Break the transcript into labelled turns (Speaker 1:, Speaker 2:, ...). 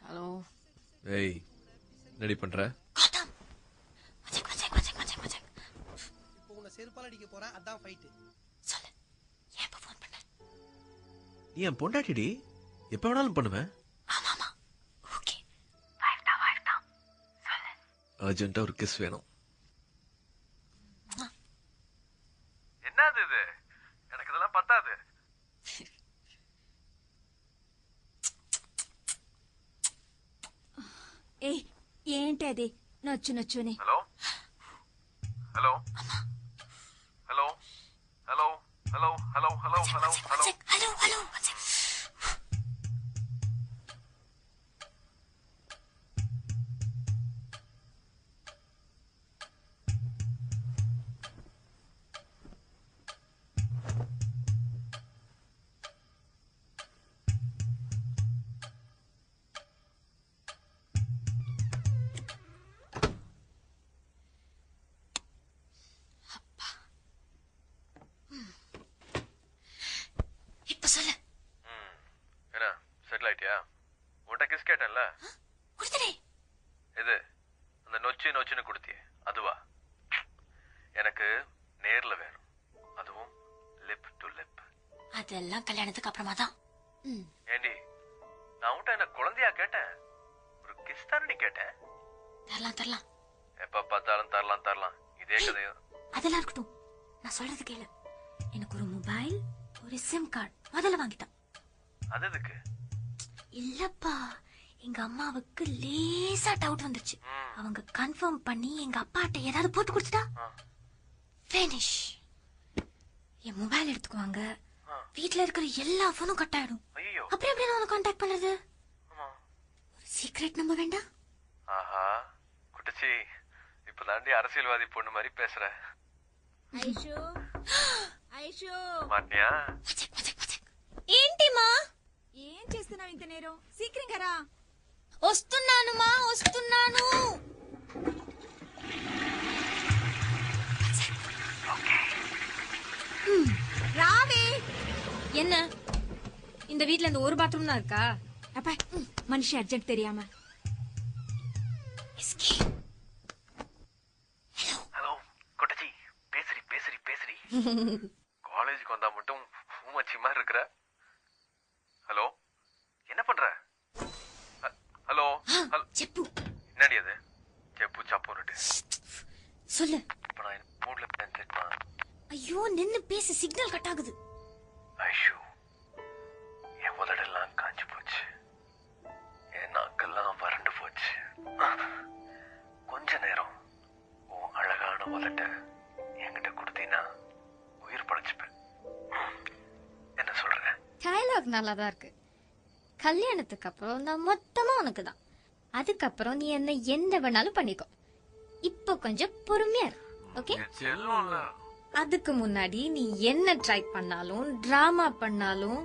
Speaker 1: Hello.
Speaker 2: ஏய், ready பண்ற?
Speaker 1: கௌதம்,
Speaker 3: இப்போ உன்னை செருப்பால அடிக்க போறேன், அதான் ஃபைட்.
Speaker 1: சொல்லு, ஏன் இப்ப ஃபோன் பண்ண?
Speaker 2: நீ என் பொண்டாட்டிடி, எப்ப வேணாலும் பண்ணுவேன்.
Speaker 1: ஆமாமா, ஓகே. வைஃப் தான். சொல்லு.
Speaker 2: அர்ஜென்ட்டா ஒரு கிஸ் வேணும்.
Speaker 4: என்னது இது? எனக்கு இதெல்லாம் பத்தாது.
Speaker 5: ஏய், ఏంటది నచ్చుని?
Speaker 4: Hello hello hello hello hello hello hello hello hello
Speaker 1: hello. இப்ப சொல்லு.
Speaker 4: என்ன செட்டில் ஆயிட்டியா? உன்கிட்ட கிஸ் கேட்டேன்ல,
Speaker 1: கொடுத்துடே.
Speaker 4: இது அந்த நொச்சுன்னு கொடுத்தியே அதுவா? எனக்கு நேர்ல வேணும், அதுவும் லிப் டு லிப்.
Speaker 1: அதெல்லாம் கல்யாணத்துக்கு அப்புறமா தான்.
Speaker 4: ஏண்டி, நான் உன்கிட்ட என்ன குழந்தையா கேட்டேன்? ஒரு கிஸ் தானடி கேட்டேன்.
Speaker 1: தரலாம்.
Speaker 4: எப்ப பார்த்தாலும் தரலாம் இதே கதையும்.
Speaker 1: அதெல்லாம் இருக்கட்டும், நான் சொல்றது கேளு. எனக்கு ஒரு மொபைல், ஒரு சிம் கார்டு முதல்ல வாங்கிட்டான்.
Speaker 4: அது எதுக்கு?
Speaker 1: இல்லப்பா, எங்க அம்மாவுக்கு லேசா டவுட் வந்துச்சு. அவங்க கன்ஃபார்ம் பண்ணி எங்க அப்பாட்ட ஏதாவது போட்டு கொடுத்துட்டா ஃபினிஷ். என் மொபைல் எடுத்துக்குவாங்க, வீட்ல இருக்கிற எல்லா போனும் கட் ஆயிடும். அப்புறம் எப்படி நான் கான்டாக்ட் பண்றது? ஒரு சீக்ரெட் நம்ப வேண்டாம்.
Speaker 4: ஆஹா குட்டச்சி, இப்பதாண்டி அரசியல்வாதி பொண்ணு மாதிரி பேசுற.
Speaker 5: ఐషు
Speaker 4: మాట్నియా?
Speaker 1: ఏంటిమా?
Speaker 5: ఏం చేస్తున్నావు ఇంత నేరం? సీక్రెంగా రా.
Speaker 1: వస్తున్నాను మా, వస్తున్నాను.
Speaker 5: రావే.
Speaker 1: என்ன, இந்த வீட்ல இந்த ஒரு பாத்ரூம் தான் இருக்கா?
Speaker 5: அப்பா, மனுஷி அர்ஜென்ட் தெரியாம.
Speaker 4: ஹலோ குட்டச்சி, பேசுறி காலேஜுக்கு வந்தா மட்டும் பூமச்சி மாதிரி இருக்கிற. ஹலோ, என்ன பண்ற? ஹலோ
Speaker 1: செப்பு.
Speaker 4: என்னடி அது? செப்பு சப்புன்னுட்டு
Speaker 1: சொல்லு.
Speaker 4: இப்ப நான் மூட்ல பேசிட்டா.
Speaker 1: ஐயோ, நின்னு பேசு, சிக்னல் கட் ஆகுது.
Speaker 4: ஐஷு, என் உதடெல்லாம் காஞ்சு போச்சு, என் நாக்கெல்லாம் வறண்டு போச்சு. கொஞ்ச நேரம் உன் அழகான உதட்ட என்கிட்ட கொடுத்தீங்கன்னா உயிர் படைச்சுப்பேன். என்ன சொல்ற?
Speaker 1: டயலாக் நல்லா தான் இருக்கு. கல்யாணத்துக்கு அப்புறம் நான் மொத்தமா உனக்கு தான். அதுக்கப்புறம் நீ என்ன எந்த வேணாலும் பண்ணிக்கோ. இப்போ கொஞ்சம் பொறுமையா இரு, ஓகே? அதுக்கு முன்னாடி நீ என்ன ட்ரை பண்ணாலும், டிராமா பண்ணாலும்